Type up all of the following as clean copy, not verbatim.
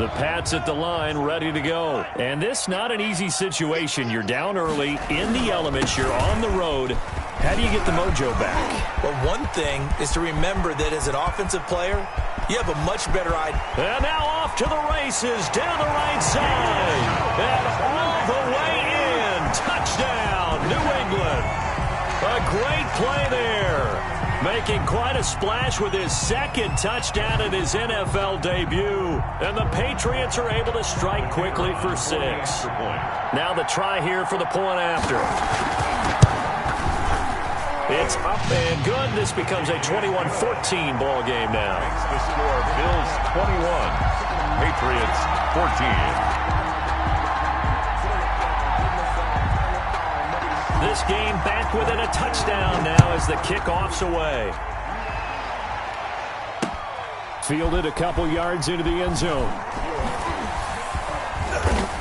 The Pats at the line, ready to go. And this not an easy situation. You're down early, in the elements, you're on the road. How do you get the mojo back? Well, one thing is to remember that as an offensive player, you have a much better idea. And now off to the races, down the right side. And all the way in. Touchdown, New England. A great play there. Making quite a splash with his second touchdown in his NFL debut. And the Patriots are able to strike quickly for 6. Now the try here for the point after. It's up and good. This becomes a 21-14 ball game now. Makes the score Bills 21, Patriots 14. This game back within a touchdown now as the kickoff's away. Fielded a couple yards into the end zone.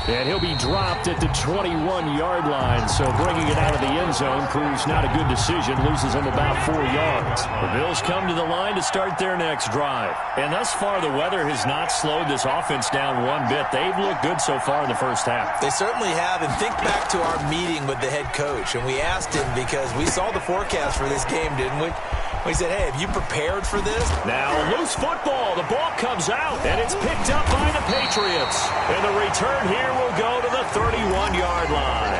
And he'll be dropped at the 21-yard line, so bringing it out of the end zone proves not a good decision, loses him about 4 yards. The Bills come to the line to start their next drive. And thus far, the weather has not slowed this offense down one bit. They've looked good so far in the first half. They certainly have, and think back to our meeting with the head coach, and we asked him because we saw the forecast for this game, didn't we? We said, hey, have you prepared for this? Now, loose football. The ball comes out, and it's picked up by the Patriots. And the return here will go to the 31-yard line.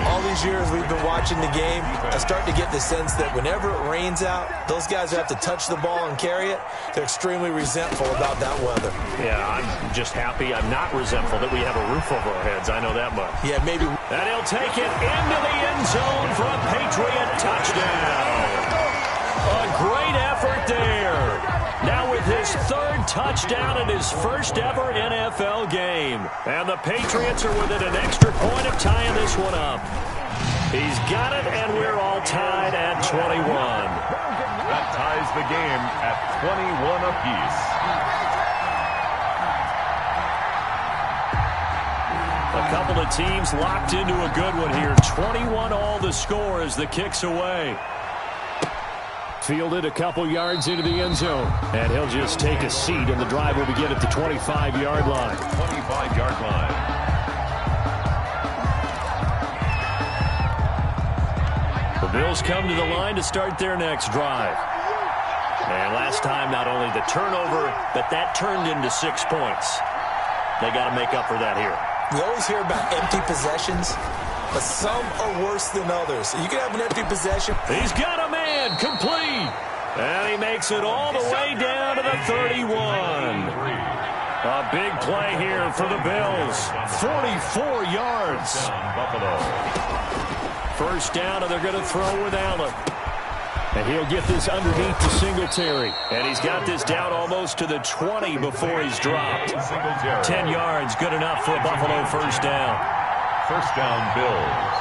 All these years we've been watching the game, I start to get the sense that whenever it rains out, those guys who have to touch the ball and carry it, they're extremely resentful about that weather. Yeah, I'm just happy. I'm not resentful that we have a roof over our heads. I know that much. Yeah, maybe. And he'll take it into the end zone for a Patriot touchdown. A great effort there. Now with his third touchdown in his first ever NFL game. And the Patriots are within an extra point of tying this one up. He's got it, and we're all tied at 21. That ties the game at 21 apiece. A couple of teams locked into a good one here. 21 all the score as the kick's away. Fielded a couple yards into the end zone. And he'll just take a seat, and the drive will begin at the 25-yard line. 25-yard line. The Bills come to the line to start their next drive. And last time, not only the turnover, but that turned into 6 points. They got to make up for that here. We always hear about empty possessions, but some are worse than others. You can have an empty possession. He's got a man, complete. And he makes it all the way down to the 31. A big play here for the Bills. 44 yards. Buffalo. First down, and they're going to throw with Allen. And he'll get this underneath to Singletary. And he's got this down almost to the 20 before he's dropped. 10 yards, good enough for a Buffalo first down. First down, Bills.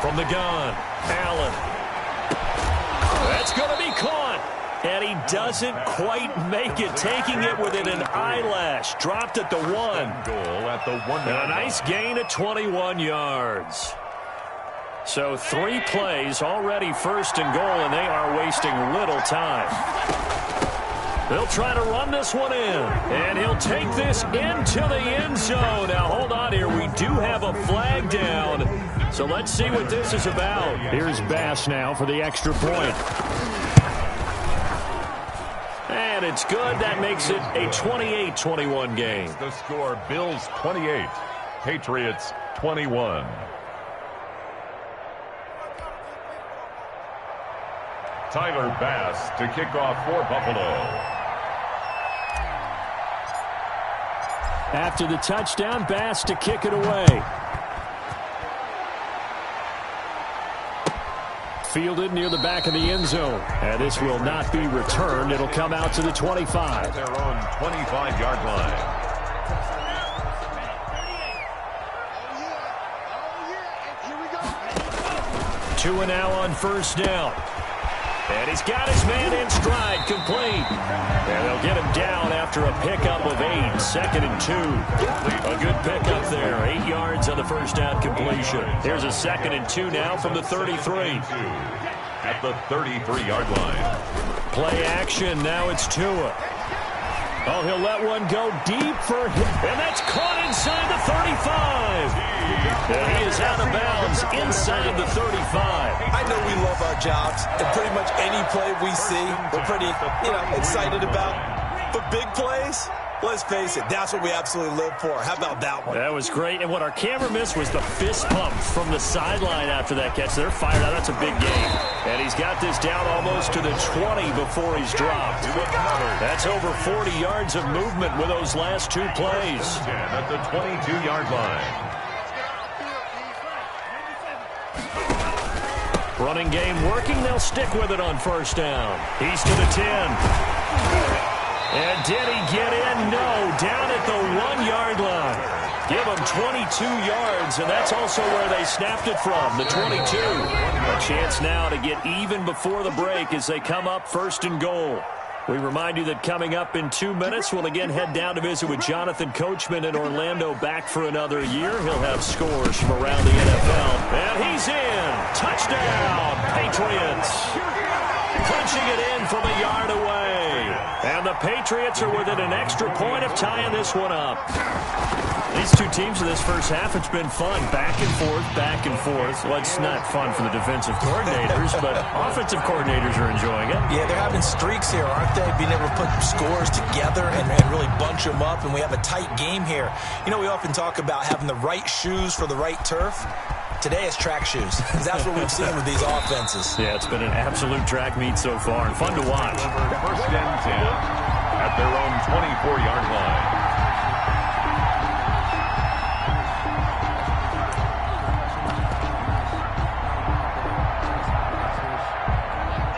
From the gun, Allen. That's going to be caught. And he doesn't quite make it, taking it within an eyelash. Dropped at the 1. Goal at the 1. And a nice gain of 21 yards. So 3 plays already first and goal, and they are wasting little time. They'll try to run this one in, and he'll take this into the end zone. Now, hold on here. We do have a flag down, so let's see what this is about. Here's Bass now for the extra point. And it's good. That makes it a 28-21 game. The score, Bills 28, Patriots 21. Tyler Bass to kick off for Buffalo. After the touchdown, Bass to kick it away. Fielded near the back of the end zone. And this will not be returned. It'll come out to the 25. Their own 25-yard line. Two and now on first down. And he's got his man in stride, complete. And they'll get him down after a pickup of 8, 2nd and 2. A good pickup there, 8 yards on the first down completion. Here's a 2nd and 2 now from the 33. At the 33-yard line. Play action, now it's Tua. Oh, he'll let one go deep for him. And that's caught inside the 35. And he is out of bounds inside the 35. I know we love our jobs, and pretty much any play we see, we're pretty, excited about. But big plays, let's face it, that's what we absolutely live for. How about that one? That was great. And what our camera missed was the fist pump from the sideline after that catch. They're fired out. That's a big game. And he's got this down almost to the 20 before he's dropped. That's over 40 yards of movement with those last two plays. At the 22-yard line. Running game working. They'll stick with it on first down. He's to the 10. And did he get in? No. Down at the 1-yard line. Give him 22 yards, and that's also where they snapped it from, the 22. A chance now to get even before the break as they come up first and goal. We remind you that coming up in 2 minutes, we'll again head down to visit with Jonathan Coachman in Orlando, back for another year. He'll have scores from around the NFL. And he's in. Touchdown, Patriots. Punching it in from a yard away. And the Patriots are within an extra point of tying this one up. These two teams in this first half, it's been fun. Back and forth, back and forth. Well, it's not fun for the defensive coordinators, but offensive coordinators are enjoying it. Yeah, they're having streaks here, aren't they? Being able to put scores together and really bunch them up, and we have a tight game here. We often talk about having the right shoes for the right turf. Today it's track shoes. That's what we've seen with these offenses. Yeah, it's been an absolute track meet so far, and fun to watch. First and 10 at their own 24-yard line.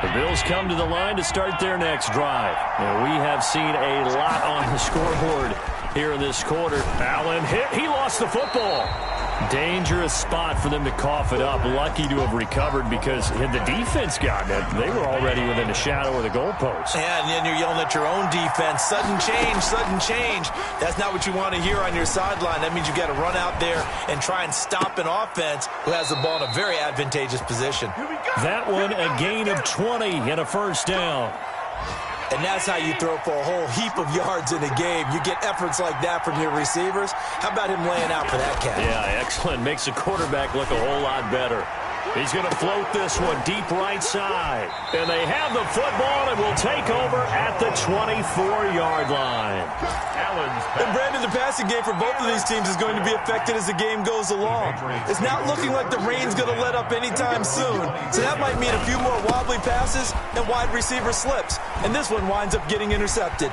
The Bills come to the line to start their next drive. And we have seen a lot on the scoreboard here in this quarter. Allen hit. He lost the football. Dangerous spot for them to cough it up. Lucky to have recovered because had the defense gotten it, they were already within a shadow of the goalpost. Yeah, and then you're yelling at your own defense. Sudden change, sudden change. That's not what you want to hear on your sideline. That means you've got to run out there and try and stop an offense who has the ball in a very advantageous position. That one, a gain of 20 and a first down. And that's how you throw for a whole heap of yards in a game. You get efforts like that from your receivers. How about him laying out for that catch? Yeah, excellent. Makes the quarterback look a whole lot better. He's going to float this one deep right side. And they have the football and will take over at the 24-yard line. And Brandon, the passing game for both of these teams is going to be affected as the game goes along. It's not looking like the rain's going to let up anytime soon. So that might mean a few more wobbly passes and wide receiver slips. And this one winds up getting intercepted.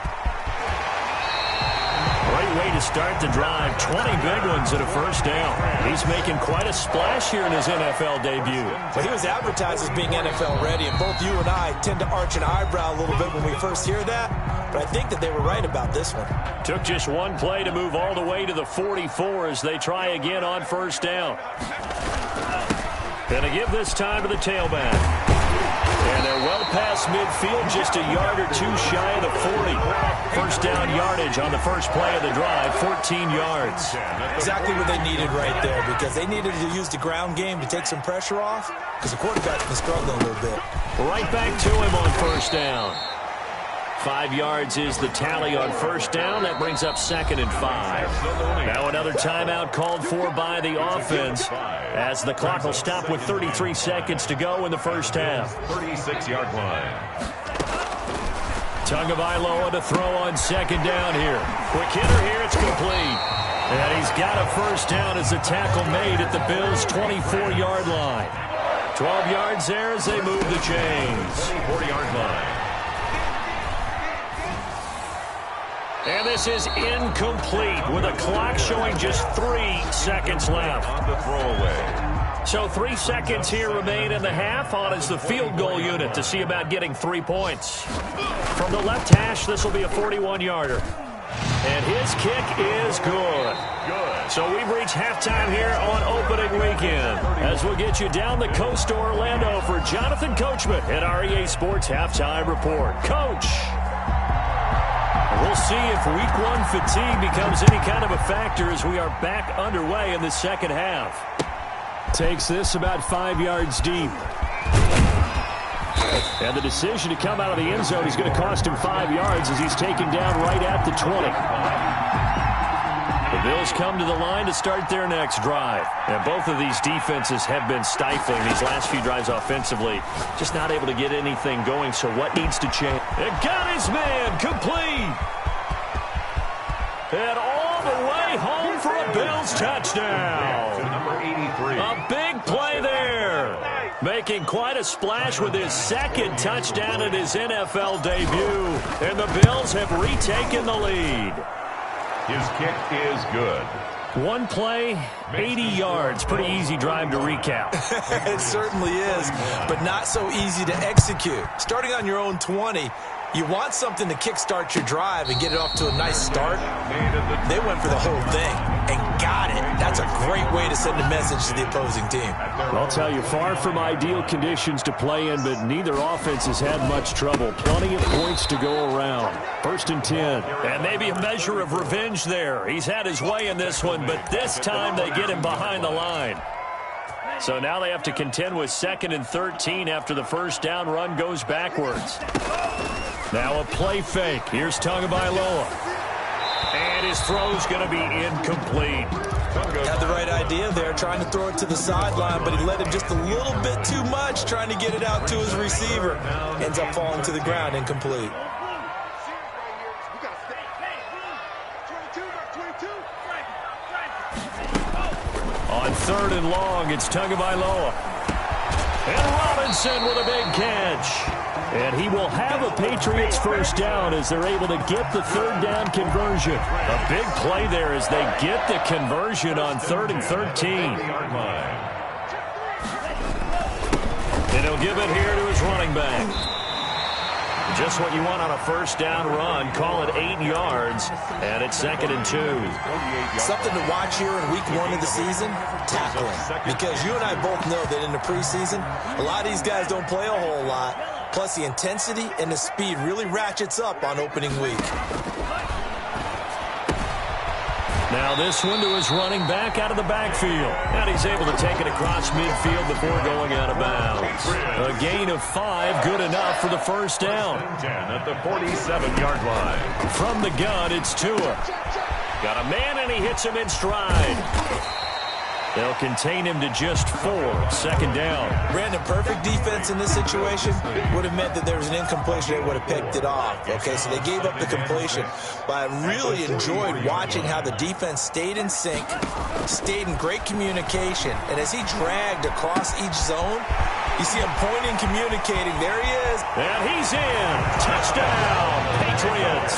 Great way to start the drive. 20 big ones at a first down. He's making quite a splash here in his NFL debut. Well, he was advertised as being NFL ready, and both you and I tend to arch an eyebrow a little bit when we first hear that. But I think that they were right about this one. Took just one play to move all the way to the 44 as they try again on first down. Gonna give this time to the tailback. And they're well past midfield, just a yard or two shy of the 40. First down yardage on the first play of the drive, 14 yards. Exactly what they needed right there, because they needed to use the ground game to take some pressure off, because the quarterback's been struggling a little bit. Right back to him on first down. 5 yards is the tally on first down. That brings up 2nd and 5. Now another timeout called for by the offense as the clock will stop with 33 seconds to go in the first half. 36-yard line. Tagovailoa to throw on second down here. Quick hitter here, it's complete. And he's got a first down as a tackle made at the Bills' 24-yard line. 12 yards there as they move the chains. 40-yard line. And this is incomplete with a clock showing just 3 seconds left. On the throwaway. So 3 seconds here remain in the half. On is the field goal unit to see about getting 3 points. From the left hash, this will be a 41-yarder. And his kick is good. So we've reached halftime here on opening weekend. As we'll get you down the coast to Orlando for Jonathan Coachman at our EA Sports Halftime Report. Coach! We'll see if week 1 fatigue becomes any kind of a factor as we are back underway in the second half. Takes this about 5 yards deep. And the decision to come out of the end zone is going to cost him 5 yards as he's taken down right at the 20. The Bills come to the line to start their next drive. And both of these defenses have been stifling these last few drives offensively. Just not able to get anything going, so what needs to change? It got his man complete. And all the way home for a Bills touchdown. Number 83. A big play there. Making quite a splash with his second touchdown in his NFL debut. And the Bills have retaken the lead. His kick is good. One play, 80 yards. Pretty easy drive to recap. It certainly is, but not so easy to execute. Starting on your own 20, you want something to kickstart your drive and get it off to a nice start. They went for the whole thing and got it. That's a great way to send a message to the opposing team. I'll tell you, far from ideal conditions to play in, but neither offense has had much trouble. Plenty of points to go around. 1st and 10. And maybe a measure of revenge there. He's had his way in this one, but this time they get him behind the line. So now they have to contend with 2nd and 13 after the first down run goes backwards. Now a play fake. Here's Tagovailoa. And his throw's going to be incomplete. Had the right idea there, trying to throw it to the sideline, but he let him just a little bit too much, trying to get it out to his receiver. Ends up falling to the ground, incomplete. On 3rd and long, it's Tagovailoa. And Robinson with a big catch. And he will have a Patriots first down as they're able to get the 3rd down conversion. A big play there as they get the conversion on 3rd and 13. And he'll give it here to his running back. Just what you want on a first down run. Call it 8 yards, and it's 2nd and 2. Something to watch here in week 1 of the season, tackling. Because you and I both know that in the preseason, a lot of these guys don't play a whole lot. Plus, the intensity and the speed really ratchets up on opening week. Now this one to his running back out of the backfield. And he's able to take it across midfield before going out of bounds. A gain of 5, good enough for the first down. 10 at the 47-yard line. From the gun, it's Tua. Got a man, and he hits him in stride. They'll contain him to just 4. 2nd down. Brandon, perfect defense in this situation would have meant that there was an incompletion. They would have picked it off. Okay, so they gave up the completion. But I really enjoyed watching how the defense stayed in sync, stayed in great communication. And as he dragged across each zone, you see him pointing, communicating. There he is. And he's in. Touchdown, Patriots.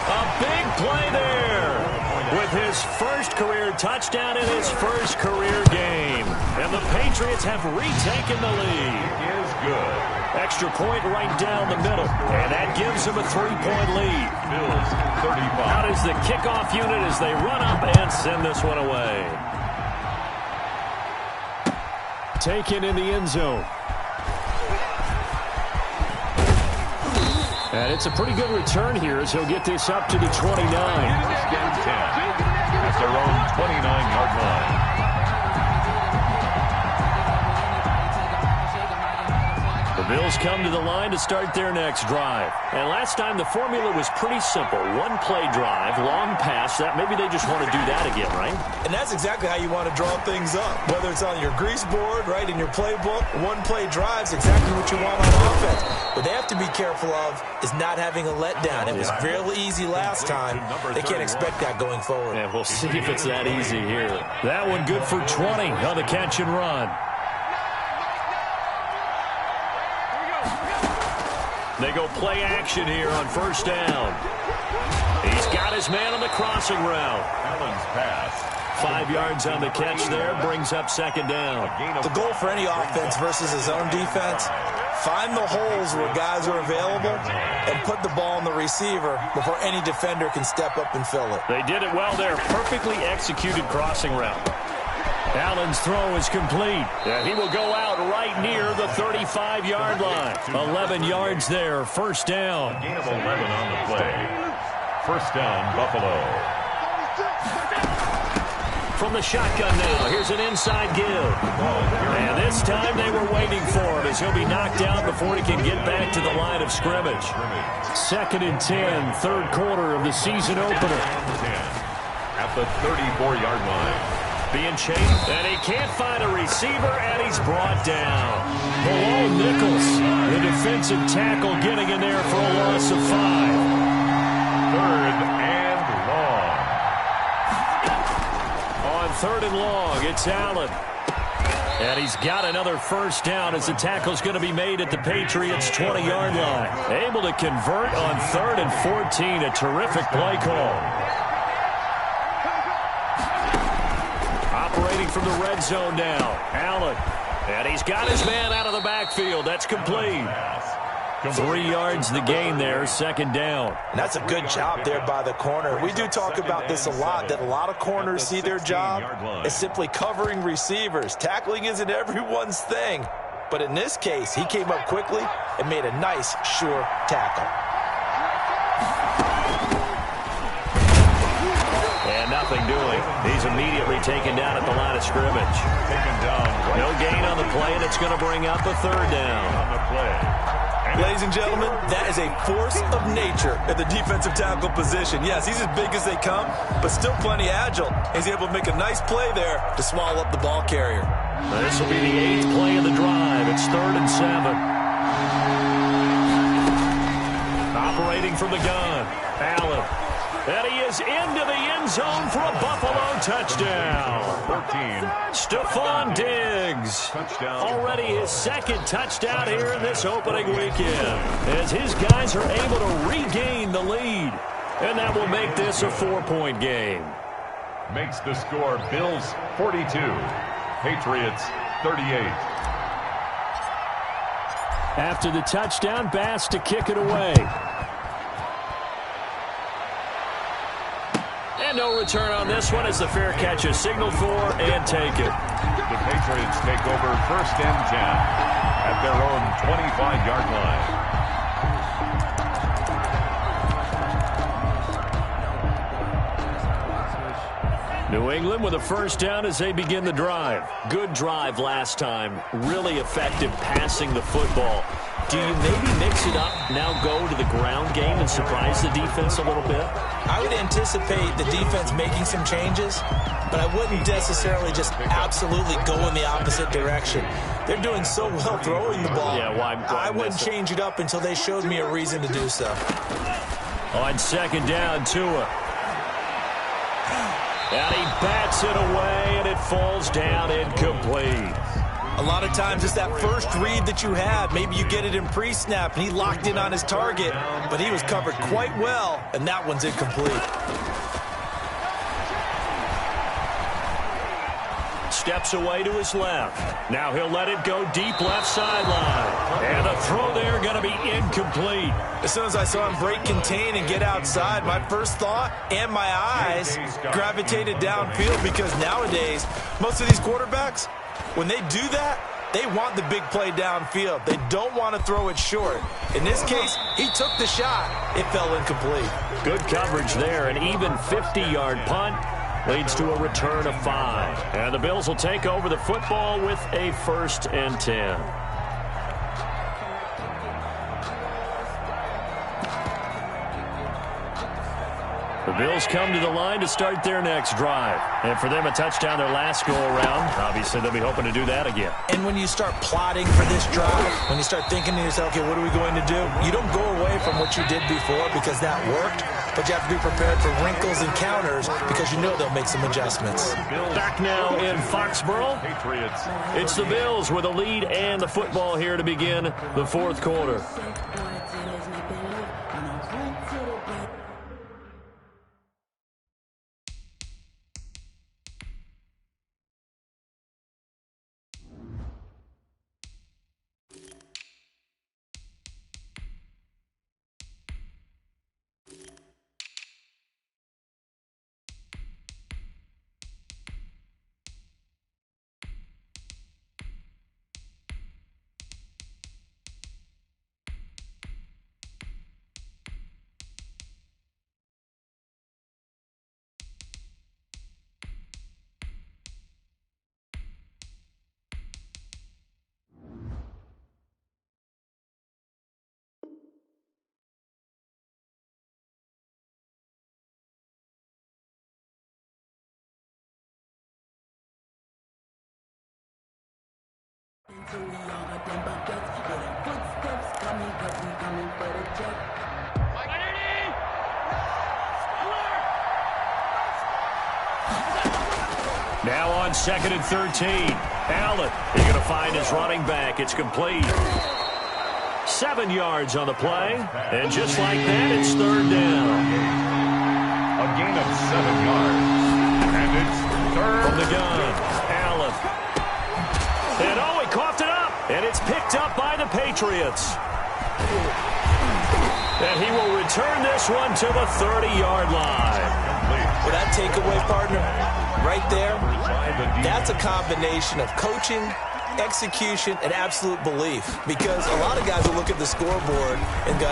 A big play there. With his first career touchdown in his first career game. And the Patriots have retaken the lead. It is good. Extra point right down the middle. And that gives them a 3-point lead. Bills 35. Out is the kickoff unit as they run up and send this one away. Taken in the end zone. And it's a pretty good return here as he'll get this up to the 29. Get 10 at their own 29-yard line. The Bills come to the line to start their next drive. And last time the formula was pretty simple. One play drive, long pass. That maybe they just want to do that again, right? And that's exactly how you want to draw things up. Whether it's on your grease board, right, in your playbook, one play drive's exactly what you want on offense. What they have to be careful of is not having a letdown. It was real easy last time. They can't expect that going forward. And we'll see if it's that easy here. That one good for 20 on the catch and run. They go play action here on first down. He's got his man on the crossing route. Allen's pass. 5 yards on the catch there, brings up 2nd down. The goal for any offense versus his own defense, find the holes where guys are available and put the ball in the receiver before any defender can step up and fill it. They did it well there. Perfectly executed crossing route. Allen's throw is complete. And he will go out right near the 35-yard line. 11 yards there, first down. A gain of 11 on the play. First down, Buffalo. from the shotgun now. Here's an inside give. And this time they were waiting for him as he'll be knocked out before he can get back to the line of scrimmage. 2nd and 10, third quarter of the season opener. At the 34-yard line. Being chased, and he can't find a receiver, and he's brought down. Below Nichols, the defensive tackle getting in there for a loss of 5. 3rd and long. On 3rd and long, it's Allen. And he's got another first down as the tackle's going to be made at the Patriots' 20-yard line. Able to convert on 3rd and 14, a terrific play call. Operating from the red zone now, Allen. And he's got his man out of the backfield. That's complete. 3 yards the gain there, 2nd down. And that's a good job there by the corner. We do talk about this a lot, that a lot of corners see their job as simply covering receivers. Tackling isn't everyone's thing. But in this case, he came up quickly and made a nice, sure tackle. And nothing doing. He's immediately taken down at the line of scrimmage. Taken down. No gain on the play, and it's going to bring up a 3rd down. On the play. Ladies and gentlemen, that is a force of nature at the defensive tackle position. Yes, he's as big as they come, but still plenty agile. He's able to make a nice play there to swallow up the ball carrier. This will be the 8th play of the drive. It's 3rd and 7. Operating from the gun, Allen. And he is into the end zone for a Buffalo touchdown. 14. Stephon Diggs. Touchdown. Already his 2nd touchdown here in this opening weekend, as his guys are able to regain the lead. And that will make this a 4-point game. Makes the score Bills 42. Patriots 38. After the touchdown, Bass to kick it away. And no return on this one as the fair catch is signaled for and taken. The Patriots take over 1st and 10 at their own 25-yard line. New England with a first down as they begin the drive. Good drive last time. Really effective passing the football. Do you maybe mix it up, now go to the ground game and surprise the defense a little bit? I would anticipate the defense making some changes, but I wouldn't necessarily just absolutely go in the opposite direction. They're doing so well throwing the ball. Yeah, why I wouldn't change it up until they showed me a reason to do so. On 2nd down, Tua. And he bats it away, and it falls down incomplete. A lot of times it's that first read that you have. Maybe you get it in pre-snap, and he locked in on his target, but he was covered quite well, and that one's incomplete. Steps away to his left. Now he'll let it go deep left sideline. And the throw there going to be incomplete. As soon as I saw him break contain and get outside, my first thought and my eyes gravitated downfield, because nowadays, most of these quarterbacks, when they do that, they want the big play downfield. They don't want to throw it short. In this case, he took the shot. It fell incomplete. Good coverage there. An even 50-yard punt leads to a return of 5. And the Bills will take over the football with a 1st and 10. The Bills come to the line to start their next drive. And for them, a touchdown their last go-around. Obviously, they'll be hoping to do that again. And when you start plotting for this drive, when you start thinking to yourself, okay, what are we going to do? You don't go away from what you did before because that worked, but you have to be prepared for wrinkles and counters because you know they'll make some adjustments. Back now in Foxborough. Patriots. It's the Bills with a lead and the football here to begin the 4th quarter. Now on 2nd and 13. Allen, he's going to find his running back. It's complete. 7 yards on the play. And just like that, it's 3rd down. A gain of 7 yards. And it's 3rd from the gun. Allen. And he coughed it up. And it's picked up by the Patriots. And he will return this one to the 30-yard line. Well, that takeaway, partner, right there, that's a combination of coaching, execution, and absolute belief. Because a lot of guys will look at the scoreboard and go,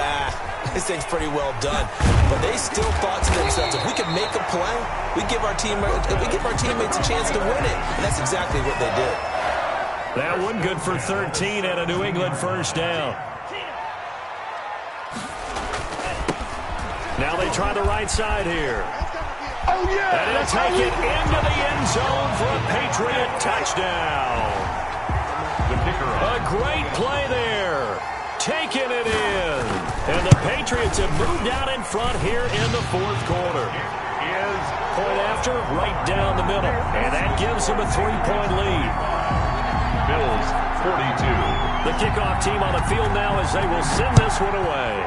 this thing's pretty well done. But they still thought to themselves, if we can make a play, we give our teammates a chance to win it. And that's exactly what they did. That one good for 13 and a New England 1st down. Now they try the right side here. Oh, yeah! And he'll take it into the end zone for a Patriot touchdown. A great play there. Taking it in. And the Patriots have moved out in front here in the 4th quarter. Point after, right down the middle. And that gives them a 3-point lead. Bills 42. The kickoff team on the field now as they will send this one away.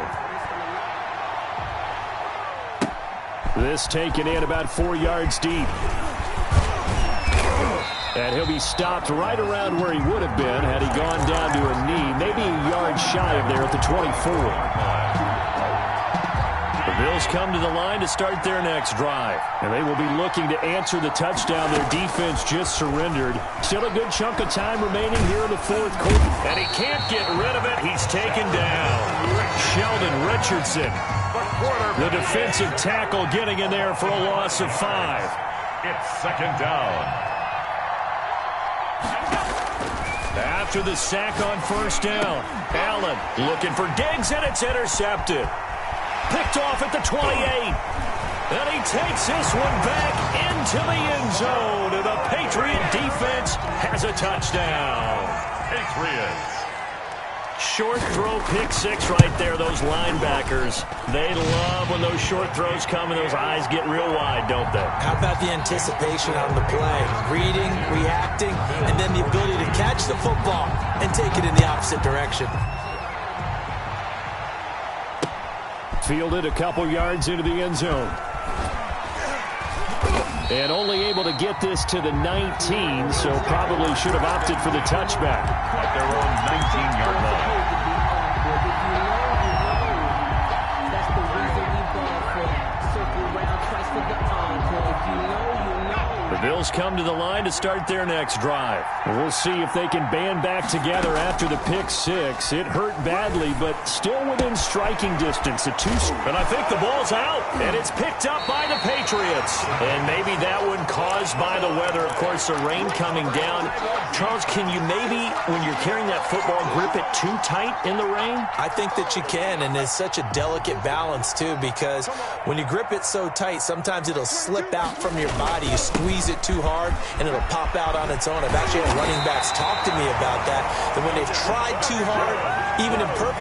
This taken in about 4 yards deep. And he'll be stopped right around where he would have been had he gone down to a knee, maybe a yard shy of there at the 24. The Bills come to the line to start their next drive. And they will be looking to answer the touchdown their defense just surrendered. Still a good chunk of time remaining here in the 4th quarter. And he can't get rid of it. He's taken down. Sheldon Richardson, the defensive tackle, getting in there for a loss of 5. It's 2nd down. After the sack on 1st down, Allen looking for Diggs, and it's intercepted. Picked off at the 28. And he takes this one back into the end zone. And the Patriot defense has a touchdown. Patriots. Short throw, pick 6 right there, those linebackers. They love when those short throws come and those eyes get real wide, don't they? How about the anticipation on the play? Reading, reacting, and then the ability to catch the football and take it in the opposite direction. Fielded a couple yards into the end zone. And only able to get this to the 19, so probably should have opted for the touchback. At their own 19-yard line. The Bills come to the line to start their next drive. We'll see if they can band back together after the pick 6. It hurt badly, but still within striking distance. And I think the ball's out, and it's picked up by the Patriots. And maybe that one caused by the weather. Of course, the rain coming down. Charles, can you maybe, when you're carrying that football, grip it too tight in the rain? I think that you can, and it's such a delicate balance, too, because when you grip it so tight, sometimes it'll slip out from your body. You squeeze it too hard, and it'll pop out on its own. I've actually had running backs talk to me about that when they've tried too hard, even in perfect